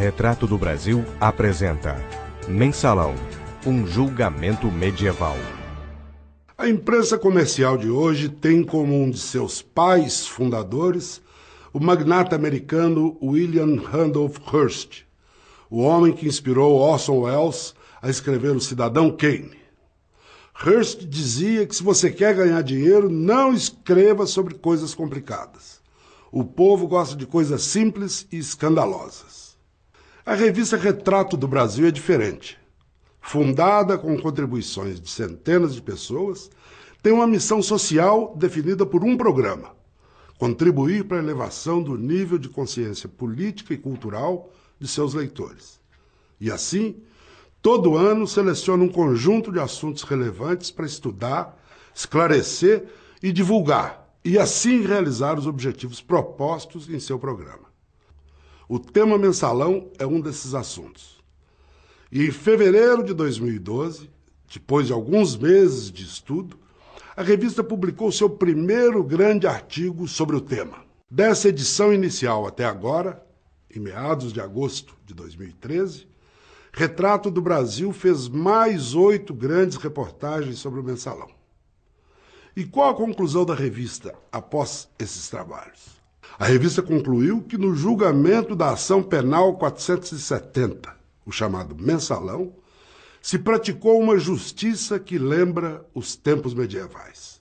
Retrato do Brasil apresenta Mensalão, um julgamento medieval. A imprensa comercial de hoje tem como um de seus pais fundadores o magnata americano William Randolph Hearst, o homem que inspirou Orson Welles a escrever O Cidadão Kane. Hearst dizia que se você quer ganhar dinheiro, não escreva sobre coisas complicadas. O povo gosta de coisas simples e escandalosas. A revista Retrato do Brasil é diferente. Fundada com contribuições de centenas de pessoas, tem uma missão social definida por um programa: contribuir para a elevação do nível de consciência política e cultural de seus leitores. E assim, todo ano seleciona um conjunto de assuntos relevantes para estudar, esclarecer e divulgar, e assim realizar os objetivos propostos em seu programa. O tema mensalão é um desses assuntos. E em fevereiro de 2012, depois de alguns meses de estudo, a revista publicou seu primeiro grande artigo sobre o tema. Dessa edição inicial até agora, em meados de agosto de 2013, Retrato do Brasil fez mais 8 grandes reportagens sobre o mensalão. E qual a conclusão da revista após esses trabalhos? A revista concluiu que no julgamento da ação penal 470, o chamado mensalão, se praticou uma justiça que lembra os tempos medievais.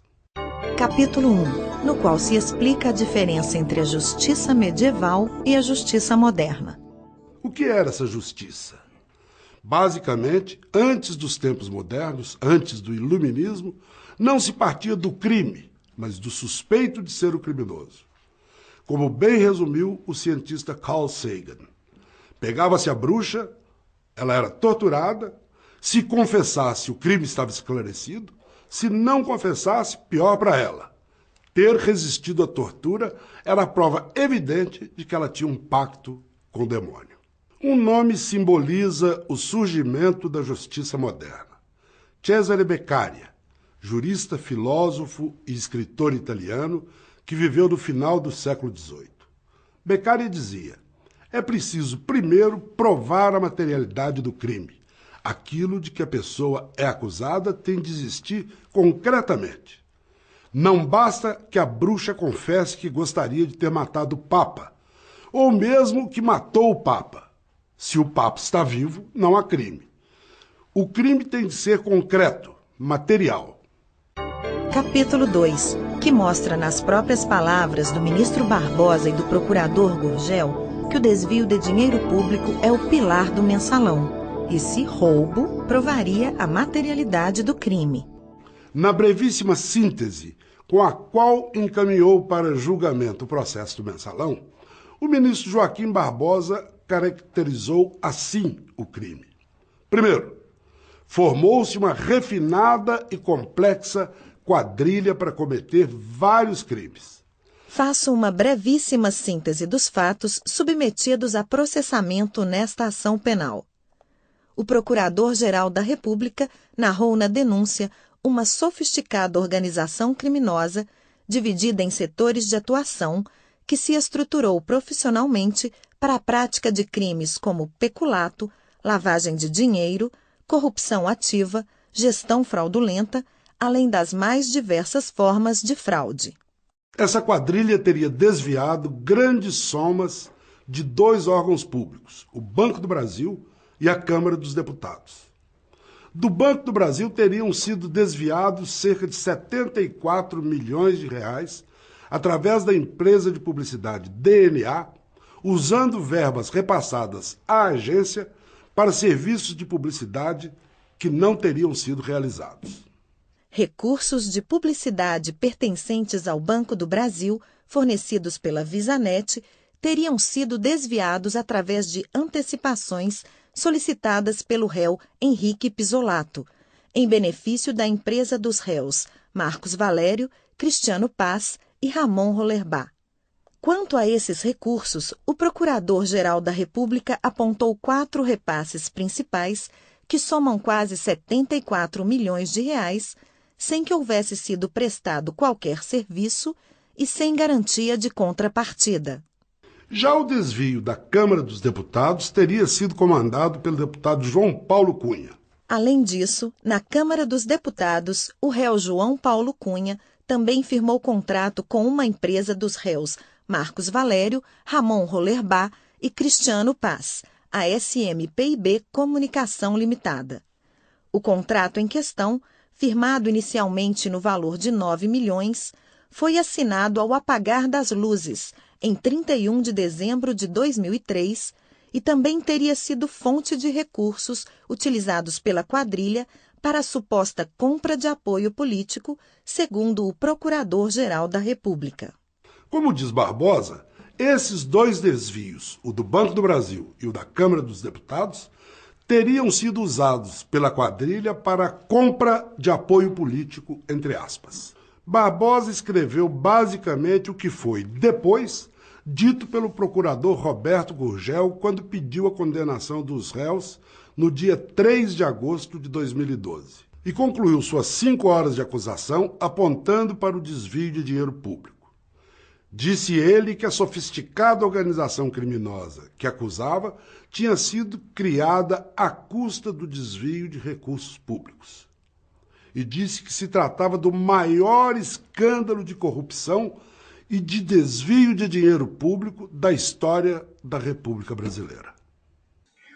Capítulo 1, no qual se explica a diferença entre a justiça medieval e a justiça moderna. O que era essa justiça? Basicamente, antes dos tempos modernos, antes do iluminismo, não se partia do crime, mas do suspeito de ser o criminoso. Como bem resumiu o cientista Carl Sagan. Pegava-se a bruxa, ela era torturada, se confessasse, o crime estava esclarecido, se não confessasse, pior para ela. Ter resistido à tortura era a prova evidente de que ela tinha um pacto com o demônio. Um nome simboliza o surgimento da justiça moderna. Cesare Beccaria, jurista, filósofo e escritor italiano que viveu no final do século XVIII. Beccaria dizia: é preciso primeiro provar a materialidade do crime. Aquilo de que a pessoa é acusada tem de existir concretamente. Não basta que a bruxa confesse que gostaria de ter matado o Papa, ou mesmo que matou o Papa. Se o Papa está vivo, não há crime. O crime tem de ser concreto, material. Capítulo 2, que mostra nas próprias palavras do ministro Barbosa e do procurador Gurgel que o desvio de dinheiro público é o pilar do mensalão. Esse roubo provaria a materialidade do crime. Na brevíssima síntese com a qual encaminhou para julgamento o processo do mensalão, o ministro Joaquim Barbosa caracterizou assim o crime. Primeiro, formou-se uma refinada e complexa quadrilha para cometer vários crimes. Faço uma brevíssima síntese dos fatos submetidos a processamento nesta ação penal. O Procurador-Geral da República narrou na denúncia uma sofisticada organização criminosa, dividida em setores de atuação, que se estruturou profissionalmente para a prática de crimes como peculato, lavagem de dinheiro, corrupção ativa, gestão fraudulenta, além das mais diversas formas de fraude. Essa quadrilha teria desviado grandes somas de 2 órgãos públicos, o Banco do Brasil e a Câmara dos Deputados. Do Banco do Brasil teriam sido desviados cerca de 74 milhões de reais através da empresa de publicidade DNA, usando verbas repassadas à agência para serviços de publicidade que não teriam sido realizados. Recursos de publicidade pertencentes ao Banco do Brasil, fornecidos pela Visanet, teriam sido desviados através de antecipações solicitadas pelo réu Henrique Pisolato, em benefício da empresa dos réus Marcos Valério, Cristiano Paz e Ramon Rollerbach. Quanto a esses recursos, o Procurador-Geral da República apontou 4 repasses principais que somam quase 74 milhões de reais, sem que houvesse sido prestado qualquer serviço e sem garantia de contrapartida. Já o desvio da Câmara dos Deputados teria sido comandado pelo deputado João Paulo Cunha. Além disso, na Câmara dos Deputados, o réu João Paulo Cunha também firmou contrato com uma empresa dos réus Marcos Valério, Ramon Rollerbach e Cristiano Paz, a SMPIB Comunicação Limitada. O contrato em questão, firmado inicialmente no valor de 9 milhões, foi assinado ao apagar das luzes, em 31 de dezembro de 2003, e também teria sido fonte de recursos utilizados pela quadrilha para a suposta compra de apoio político, segundo o Procurador-Geral da República. Como diz Barbosa, esses dois desvios, o do Banco do Brasil e o da Câmara dos Deputados, teriam sido usados pela quadrilha para a compra de apoio político, entre aspas. Barbosa escreveu basicamente o que foi, depois, dito pelo procurador Roberto Gurgel quando pediu a condenação dos réus no dia 3 de agosto de 2012. E concluiu suas 5 horas de acusação apontando para o desvio de dinheiro público. Disse ele que a sofisticada organização criminosa que acusava tinha sido criada à custa do desvio de recursos públicos. E disse que se tratava do maior escândalo de corrupção e de desvio de dinheiro público da história da República Brasileira.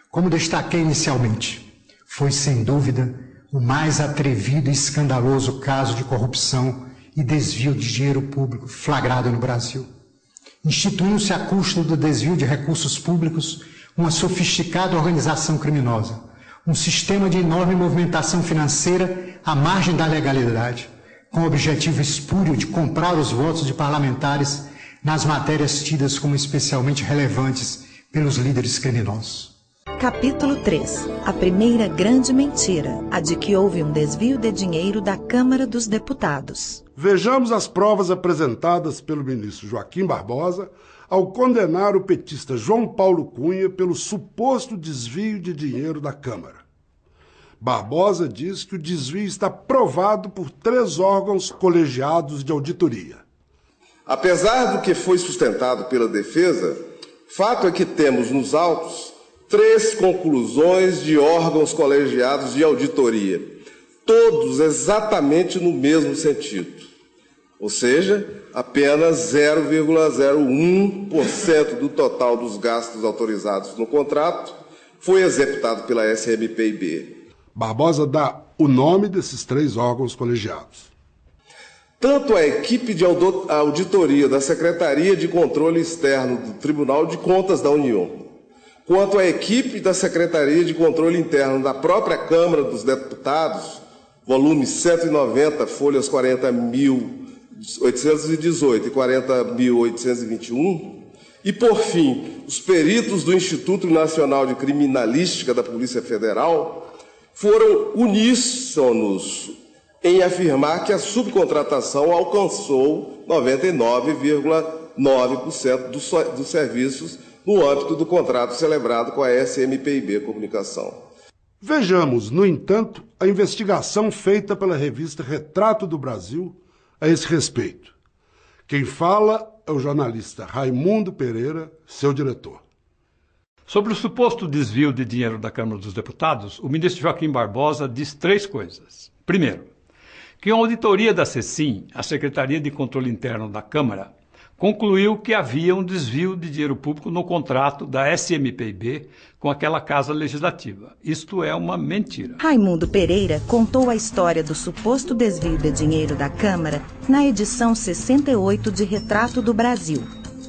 Como destaquei inicialmente, foi sem dúvida o mais atrevido e escandaloso caso de corrupção e desvio de dinheiro público flagrado no Brasil. Instituiu-se à custa do desvio de recursos públicos uma sofisticada organização criminosa, um sistema de enorme movimentação financeira à margem da legalidade, com o objetivo espúrio de comprar os votos de parlamentares nas matérias tidas como especialmente relevantes pelos líderes criminosos. Capítulo 3. A primeira grande mentira, a de que houve um desvio de dinheiro da Câmara dos Deputados. Vejamos as provas apresentadas pelo ministro Joaquim Barbosa ao condenar o petista João Paulo Cunha pelo suposto desvio de dinheiro da Câmara. Barbosa diz que o desvio está provado por 3 órgãos colegiados de auditoria. Apesar do que foi sustentado pela defesa, fato é que temos nos autos 3 conclusões de órgãos colegiados de auditoria, todos exatamente no mesmo sentido. Ou seja, apenas 0,01% do total dos gastos autorizados no contrato foi executado pela SMPIB. Barbosa dá o nome desses 3 órgãos colegiados. Tanto a equipe de auditoria da Secretaria de Controle Externo do Tribunal de Contas da União, quanto a equipe da Secretaria de Controle Interno da própria Câmara dos Deputados, volume 190, folhas 40.818 e 40.821, e, por fim, os peritos do Instituto Nacional de Criminalística da Polícia Federal, foram uníssonos em afirmar que a subcontratação alcançou 99,9% dos serviços no âmbito do contrato celebrado com a SMPIB Comunicação. Vejamos, no entanto, a investigação feita pela revista Retrato do Brasil a esse respeito. Quem fala é o jornalista Raimundo Pereira, seu diretor. Sobre o suposto desvio de dinheiro da Câmara dos Deputados, o ministro Joaquim Barbosa diz 3 coisas. Primeiro, que a auditoria da CECIM, a Secretaria de Controle Interno da Câmara, concluiu que havia um desvio de dinheiro público no contrato da SMPIB com aquela Casa Legislativa. Isto é uma mentira. Raimundo Pereira contou a história do suposto desvio de dinheiro da Câmara na edição 68 de Retrato do Brasil.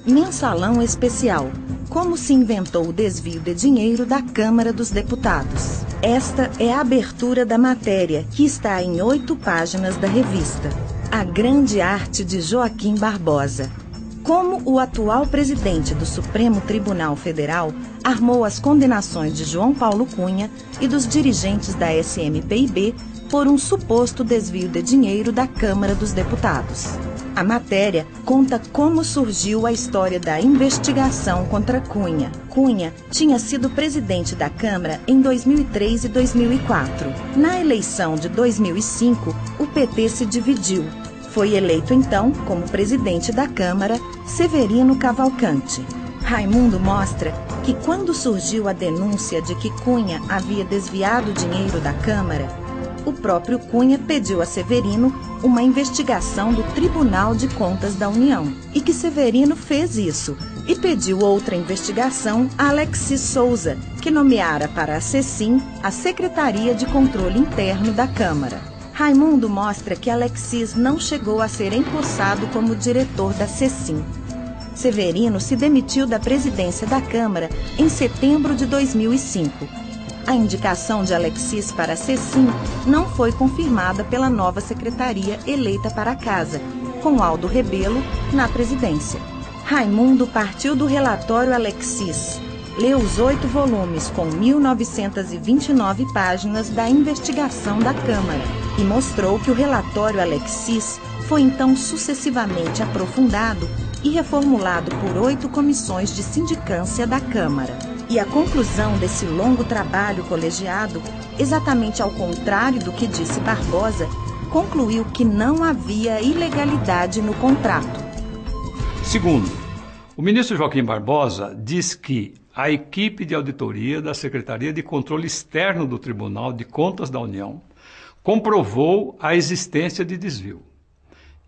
Mensalão especial. Como se inventou o desvio de dinheiro da Câmara dos Deputados. Esta é a abertura da matéria, que está em 8 páginas da revista. A grande arte de Joaquim Barbosa. Como o atual presidente do Supremo Tribunal Federal armou as condenações de João Paulo Cunha e dos dirigentes da SMPIB por um suposto desvio de dinheiro da Câmara dos Deputados. A matéria conta como surgiu a história da investigação contra Cunha. Cunha tinha sido presidente da Câmara em 2003 e 2004. Na eleição de 2005, o PT se dividiu. Foi eleito então, como presidente da Câmara, Severino Cavalcante. Raimundo mostra que quando surgiu a denúncia de que Cunha havia desviado dinheiro da Câmara, o próprio Cunha pediu a Severino uma investigação do Tribunal de Contas da União, e que Severino fez isso, e pediu outra investigação a Alexis Souza, que nomeara para a CECIM a Secretaria de Controle Interno da Câmara. Raimundo mostra que Alexis não chegou a ser empossado como diretor da CECIM. Severino se demitiu da presidência da Câmara em setembro de 2005. A indicação de Alexis para a CECIM não foi confirmada pela nova secretaria eleita para a casa, com Aldo Rebelo na presidência. Raimundo partiu do relatório Alexis, leu os 8 volumes com 1.929 páginas da investigação da Câmara e mostrou que o relatório Alexis foi então sucessivamente aprofundado e reformulado por 8 comissões de sindicância da Câmara. E a conclusão desse longo trabalho colegiado, exatamente ao contrário do que disse Barbosa, concluiu que não havia ilegalidade no contrato. Segundo, o ministro Joaquim Barbosa diz que a equipe de auditoria da Secretaria de Controle Externo do Tribunal de Contas da União comprovou a existência de desvio.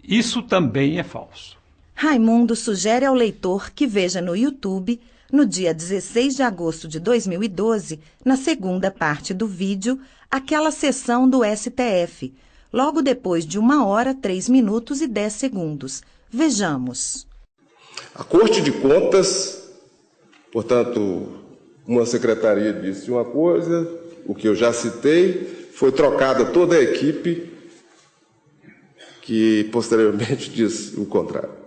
Isso também é falso. Raimundo sugere ao leitor que veja no YouTube, no dia 16 de agosto de 2012, na segunda parte do vídeo, aquela sessão do STF, logo depois de 1 hora, 3 minutos e 10 segundos. Vejamos. A Corte de Contas, portanto, uma secretaria disse uma coisa, o que eu já citei, foi trocada toda a equipe, que posteriormente diz o contrário.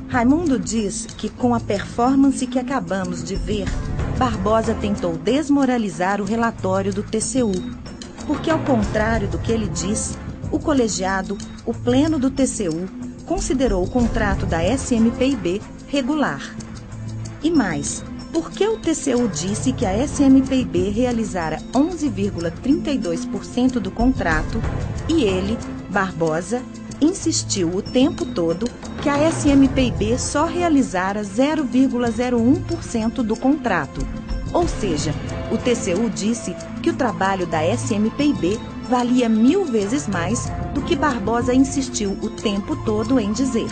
Raimundo diz que com a performance que acabamos de ver, Barbosa tentou desmoralizar o relatório do TCU, porque ao contrário do que ele diz, o colegiado, o pleno do TCU, considerou o contrato da SMPIB regular. E mais, por que o TCU disse que a SMPIB realizara 11,32% do contrato e ele, Barbosa, insistiu o tempo todo que a SMPIB só realizara 0,01% do contrato. Ou seja, o TCU disse que o trabalho da SMPIB valia 1000 vezes mais do que Barbosa insistiu o tempo todo em dizer.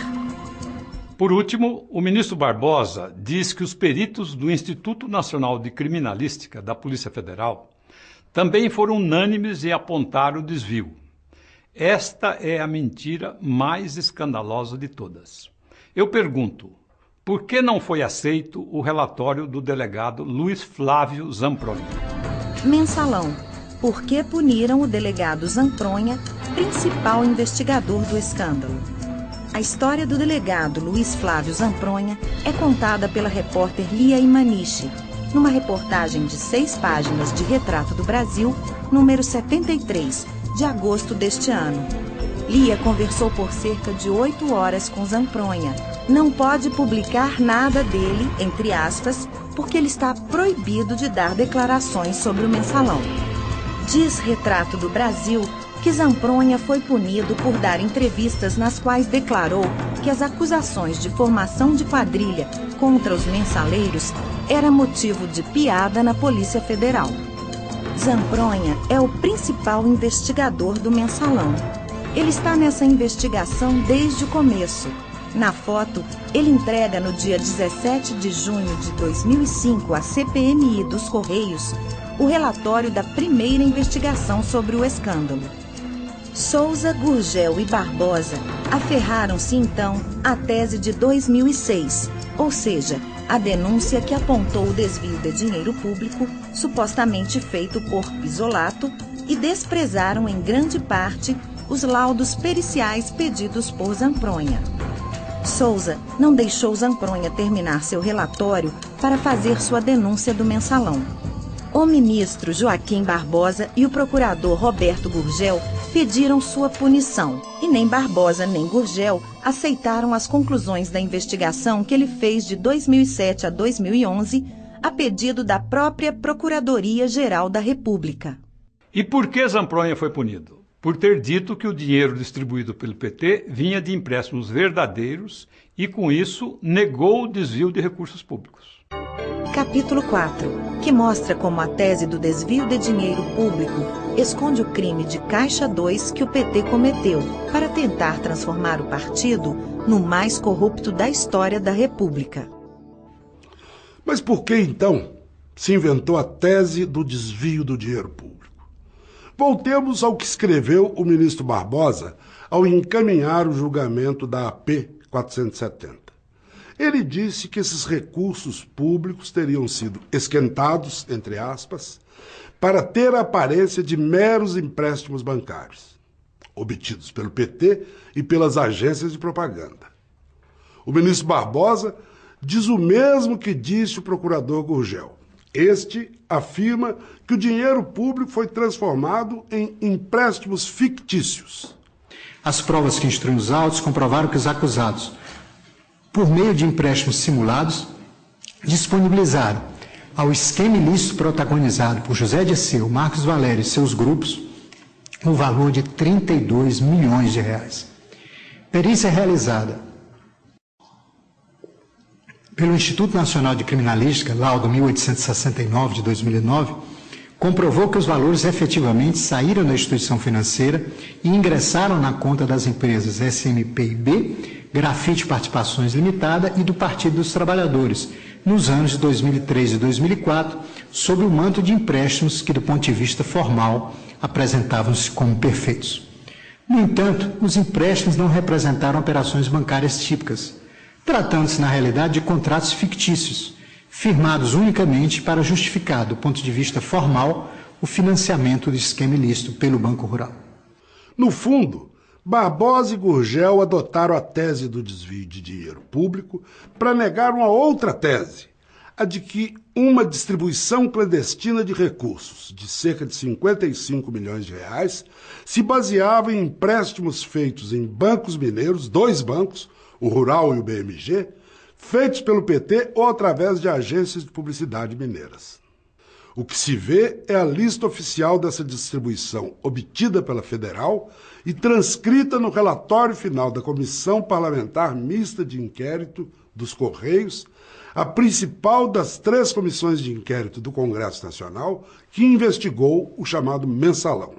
Por último, o ministro Barbosa diz que os peritos do Instituto Nacional de Criminalística da Polícia Federal também foram unânimes em apontar o desvio. Esta é a mentira mais escandalosa de todas. Eu pergunto, por que não foi aceito o relatório do delegado Luiz Flávio Zampronha? Mensalão, por que puniram o delegado Zampronha, principal investigador do escândalo? A história do delegado Luiz Flávio Zampronha é contada pela repórter Lia Imanishi, numa reportagem de 6 páginas de Retrato do Brasil, número 73, de agosto deste ano. Lia conversou por cerca de 8 horas com Zampronha. Não pode publicar nada dele, entre aspas, porque ele está proibido de dar declarações sobre o mensalão. Diz Retrato do Brasil que Zampronha foi punido por dar entrevistas nas quais declarou que as acusações de formação de quadrilha contra os mensaleiros era motivo de piada na Polícia Federal. Zampronha é o principal investigador do mensalão. Ele está nessa investigação desde o começo. Na foto, ele entrega no dia 17 de junho de 2005 à CPMI dos Correios o relatório da primeira investigação sobre o escândalo. Souza, Gurgel e Barbosa aferraram-se então à tese de 2006, ou seja, a denúncia que apontou o desvio de dinheiro público, supostamente feito por Pisolato, e desprezaram em grande parte os laudos periciais pedidos por Zampronha. Souza não deixou Zampronha terminar seu relatório para fazer sua denúncia do mensalão. O ministro Joaquim Barbosa e o procurador Roberto Gurgel pediram sua punição, e nem Barbosa nem Gurgel aceitaram as conclusões da investigação que ele fez de 2007 a 2011, a pedido da própria Procuradoria-Geral da República. E por que Zampronha foi punido? por ter dito que o dinheiro distribuído pelo PT vinha de empréstimos verdadeiros e, com isso, negou o desvio de recursos públicos. Capítulo 4, que mostra como a tese do desvio de dinheiro público esconde o crime de Caixa 2 que o PT cometeu para tentar transformar o partido no mais corrupto da história da República. Mas por que, então, se inventou a tese do desvio do dinheiro público? Voltemos ao que escreveu o ministro Barbosa ao encaminhar o julgamento da AP 470. Ele disse que esses recursos públicos teriam sido esquentados, entre aspas, para ter a aparência de meros empréstimos bancários, obtidos pelo PT e pelas agências de propaganda. O ministro Barbosa diz o mesmo que disse o procurador Gurgel. Este afirma que o dinheiro público foi transformado em empréstimos fictícios. As provas que instruem os autos comprovaram que os acusados, por meio de empréstimos simulados, disponibilizaram ao esquema ilícito protagonizado por José Dirceu, Marcos Valério e seus grupos o valor de 32 milhões de reais. Perícia realizada pelo Instituto Nacional de Criminalística, laudo 1869 de 2009, comprovou que os valores efetivamente saíram da instituição financeira e ingressaram na conta das empresas SMPIB, Grafite Participações Limitada e do Partido dos Trabalhadores, nos anos de 2003 e 2004, sob o manto de empréstimos que, do ponto de vista formal, apresentavam-se como perfeitos. No entanto, os empréstimos não representaram operações bancárias típicas, tratando-se, na realidade, de contratos fictícios, firmados unicamente para justificar, do ponto de vista formal, o financiamento do esquema ilícito pelo Banco Rural. No fundo, Barbosa e Gurgel adotaram a tese do desvio de dinheiro público para negar uma outra tese, a de que uma distribuição clandestina de recursos de cerca de 55 milhões de reais se baseava em empréstimos feitos em bancos mineiros, 2 bancos, o Rural e o BMG, feitos pelo PT ou através de agências de publicidade mineiras. O que se vê é a lista oficial dessa distribuição obtida pela Federal e transcrita no relatório final da Comissão Parlamentar Mista de Inquérito dos Correios, a principal das 3 comissões de inquérito do Congresso Nacional que investigou o chamado Mensalão.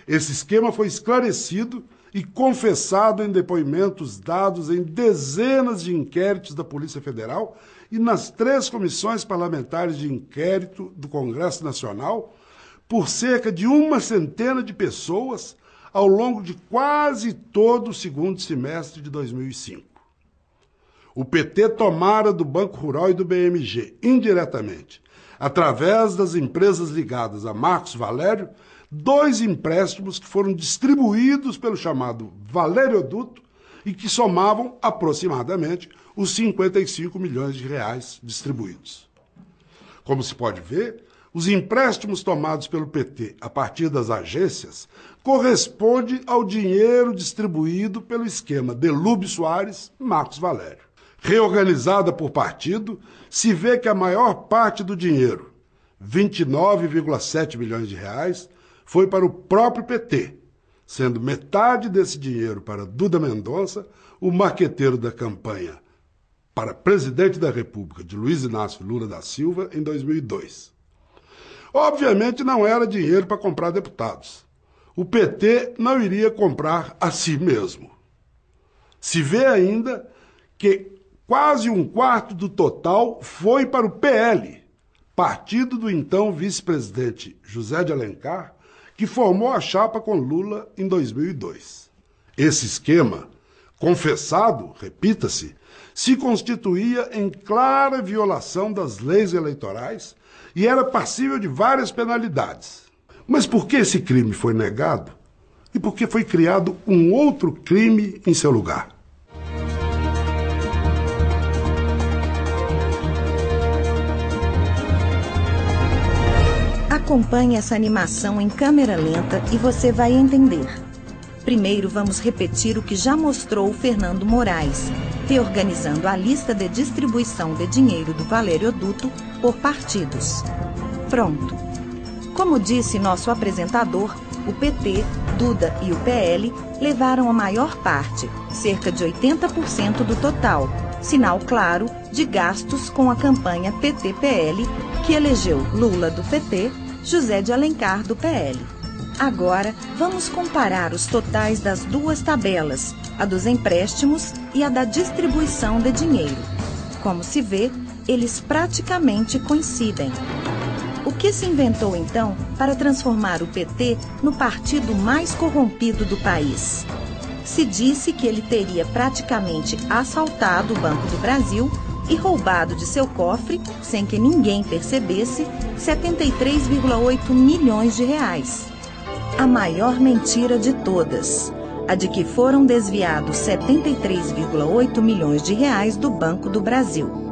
Esse esquema foi esclarecido e confessado em depoimentos dados em dezenas de inquéritos da Polícia Federal e nas 3 comissões parlamentares de inquérito do Congresso Nacional por cerca de 100 de pessoas ao longo de quase todo o segundo semestre de 2005. O PT tomara do Banco Rural e do BMG, indiretamente, através das empresas ligadas a Marcos Valério, 2 empréstimos que foram distribuídos pelo chamado Valérioduto e que somavam aproximadamente os 55 milhões de reais distribuídos. Como se pode ver, os empréstimos tomados pelo PT a partir das agências correspondem ao dinheiro distribuído pelo esquema Delúbio Soares e Marcos Valério. Reorganizada por partido, se vê que a maior parte do dinheiro, 29,7 milhões de reais, foi para o próprio PT, sendo metade desse dinheiro para Duda Mendonça, o marqueteiro da campanha para presidente da República de Luiz Inácio Lula da Silva em 2002. Obviamente não era dinheiro para comprar deputados. O PT não iria comprar a si mesmo. Se vê ainda que quase 1/4 do total foi para o PL, partido do então vice-presidente José de Alencar, que formou a chapa com Lula em 2002. Esse esquema, confessado, repita-se, se constituía em clara violação das leis eleitorais e era passível de várias penalidades. Mas por que esse crime foi negado? E por que foi criado um outro crime em seu lugar? Acompanhe essa animação em câmera lenta e você vai entender. Primeiro, vamos repetir o que já mostrou o Fernando Moraes, reorganizando a lista de distribuição de dinheiro do Valérioduto por partidos. Pronto. Como disse nosso apresentador, O PT, Duda e o PL levaram a maior parte, cerca de 80% do total, sinal claro de gastos com a campanha PT-PL, que elegeu Lula do PT, José de Alencar do PL. Agora, vamos comparar os totais das duas tabelas, a dos empréstimos e a da distribuição de dinheiro. Como se vê, eles praticamente coincidem. O que se inventou, então, para transformar o PT no partido mais corrompido do país? Se disse que ele teria praticamente assaltado o Banco do Brasil e roubado de seu cofre, sem que ninguém percebesse, 73,8 milhões de reais. A maior mentira de todas, a de que foram desviados 73,8 milhões de reais do Banco do Brasil.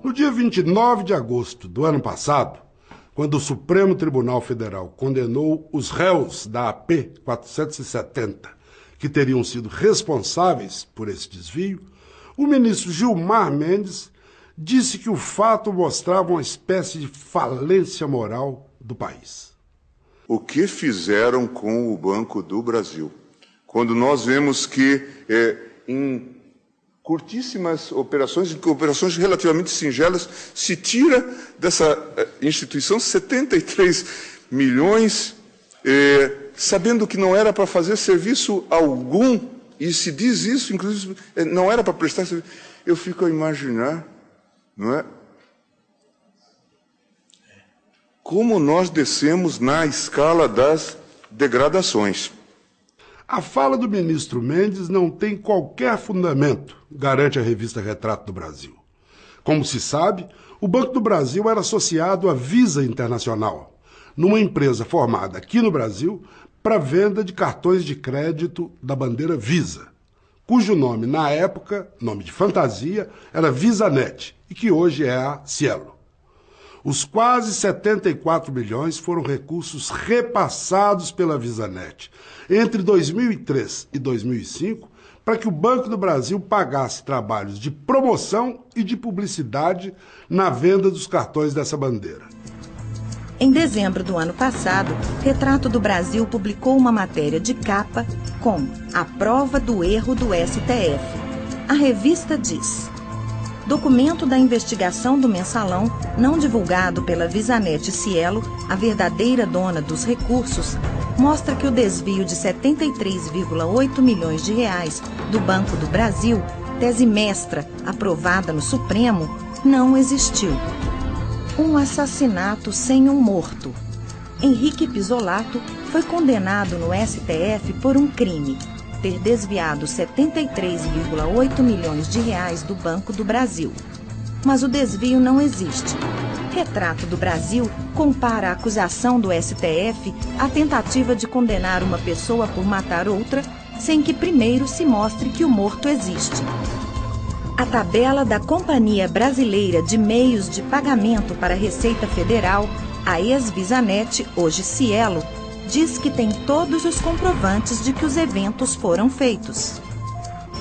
No dia 29 de agosto do ano passado, quando o Supremo Tribunal Federal condenou os réus da AP 470, que teriam sido responsáveis por esse desvio, o ministro Gilmar Mendes disse que o fato mostrava uma espécie de falência moral do país. O que fizeram com o Banco do Brasil? Quando nós vemos que em curtíssimas operações relativamente singelas, se tira dessa instituição 73 milhões, sabendo que não era para fazer serviço algum, e se diz isso, inclusive, não era para prestar serviço. Eu fico a imaginar, não é? Como nós descemos na escala das degradações. A fala do ministro Mendes não tem qualquer fundamento, garante a revista Retrato do Brasil. Como se sabe, o Banco do Brasil era associado à Visa Internacional, numa empresa formada aqui no Brasil para venda de cartões de crédito da bandeira Visa, cujo nome, na época, nome de fantasia, era VisaNet e que hoje é a Cielo. Os quase 74 milhões foram recursos repassados pela VisaNet entre 2003 e 2005 para que o Banco do Brasil pagasse trabalhos de promoção e de publicidade na venda dos cartões dessa bandeira. Em dezembro do ano passado, Retrato do Brasil publicou uma matéria de capa com a prova do erro do STF. A revista diz: documento da investigação do Mensalão, não divulgado pela VisaNet Cielo, a verdadeira dona dos recursos, mostra que o desvio de 73,8 milhões de reais do Banco do Brasil, tese mestra aprovada no Supremo, não existiu. Um assassinato sem um morto. Henrique Pisolato foi condenado no STF por um crime: ter desviado 73,8 milhões de reais do Banco do Brasil. Mas o desvio não existe. Retrato do Brasil compara a acusação do STF à tentativa de condenar uma pessoa por matar outra, sem que primeiro se mostre que o morto existe. A tabela da Companhia Brasileira de Meios de Pagamento para a Receita Federal, a ex-VisaNet, hoje Cielo, diz que tem todos os comprovantes de que os eventos foram feitos.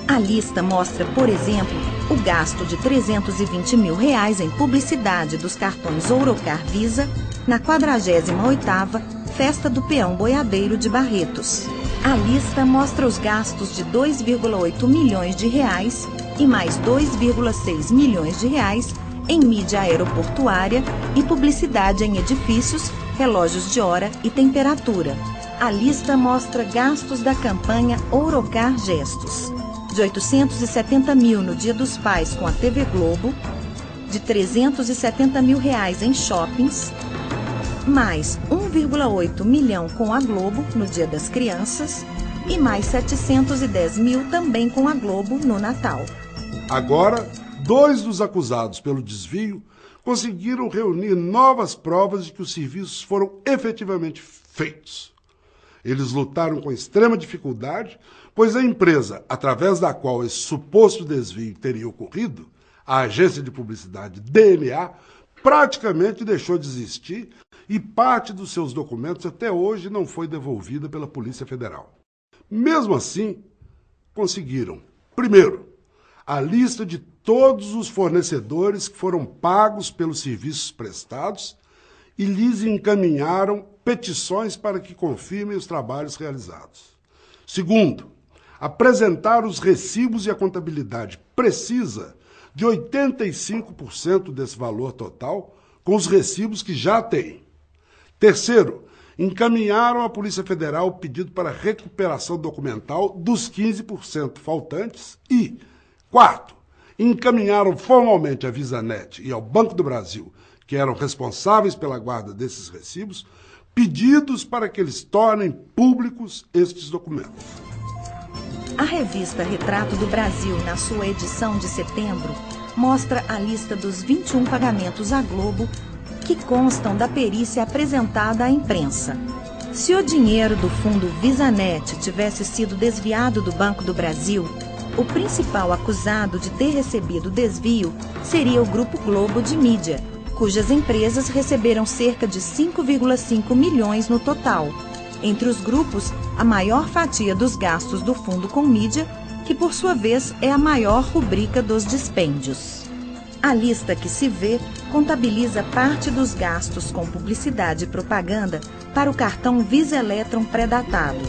A lista mostra, por exemplo, o gasto de 320 mil reais em publicidade dos cartões Ourocard Visa na 48ª Festa do Peão Boiadeiro de Barretos. A lista mostra os gastos de 2,8 milhões de reais e mais 2,6 milhões de reais em mídia aeroportuária e publicidade em edifícios, relógios de hora e temperatura. A lista mostra gastos da campanha Ourocard Gestos, de 870 mil no Dia dos Pais com a TV Globo, de 370 mil reais em shoppings, mais 1,8 milhão com a Globo no Dia das Crianças e mais 710 mil também com a Globo no Natal. Agora, 2 dos acusados pelo desvio conseguiram reunir novas provas de que os serviços foram efetivamente feitos. Eles lutaram com extrema dificuldade, pois a empresa, através da qual esse suposto desvio teria ocorrido, a agência de publicidade DNA, praticamente deixou de existir e parte dos seus documentos até hoje não foi devolvida pela Polícia Federal. Mesmo assim, conseguiram, primeiro, a lista de todos os fornecedores que foram pagos pelos serviços prestados e lhes encaminharam petições para que confirmem os trabalhos realizados. Segundo, apresentar os recibos e a contabilidade precisa de 85% desse valor total com os recibos que já têm. Terceiro, encaminharam à Polícia Federal o pedido para recuperação documental dos 15% faltantes e, quarto, encaminharam formalmente à VisaNet e ao Banco do Brasil, que eram responsáveis pela guarda desses recibos, pedidos para que eles tornem públicos estes documentos. A revista Retrato do Brasil, na sua edição de setembro, mostra a lista dos 21 pagamentos à Globo que constam da perícia apresentada à imprensa. Se o dinheiro do fundo VisaNet tivesse sido desviado do Banco do Brasil, o principal acusado de ter recebido o desvio seria o Grupo Globo de Mídia, cujas empresas receberam cerca de 5,5 milhões no total. Entre os grupos, a maior fatia dos gastos do fundo com mídia, que por sua vez é a maior rubrica dos dispêndios. A lista que se vê contabiliza parte dos gastos com publicidade e propaganda para o cartão Visa Electron pré-datado.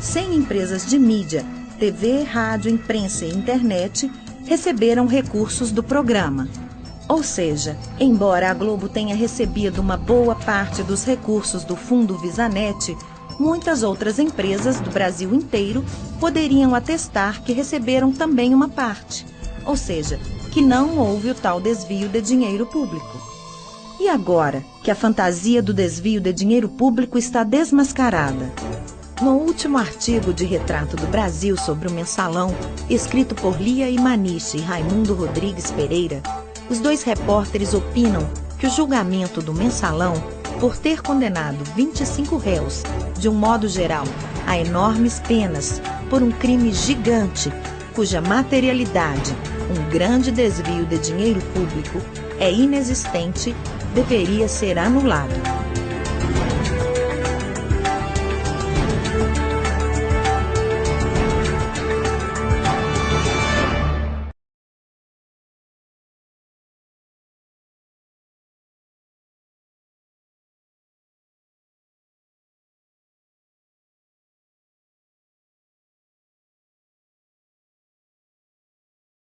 100 empresas de mídia, TV, rádio, imprensa e internet receberam recursos do programa. Ou seja, embora a Globo tenha recebido uma boa parte dos recursos do fundo VisaNet, muitas outras empresas do Brasil inteiro poderiam atestar que receberam também uma parte, ou seja, que não houve o tal desvio de dinheiro público. E agora que a fantasia do desvio de dinheiro público está desmascarada? No último artigo de Retrato do Brasil sobre o Mensalão, escrito por Lia Imanishi e Raimundo Rodrigues Pereira, os dois repórteres opinam que o julgamento do Mensalão, por ter condenado 25 réus, de um modo geral, a enormes penas por um crime gigante, cuja materialidade, um grande desvio de dinheiro público, é inexistente, deveria ser anulado.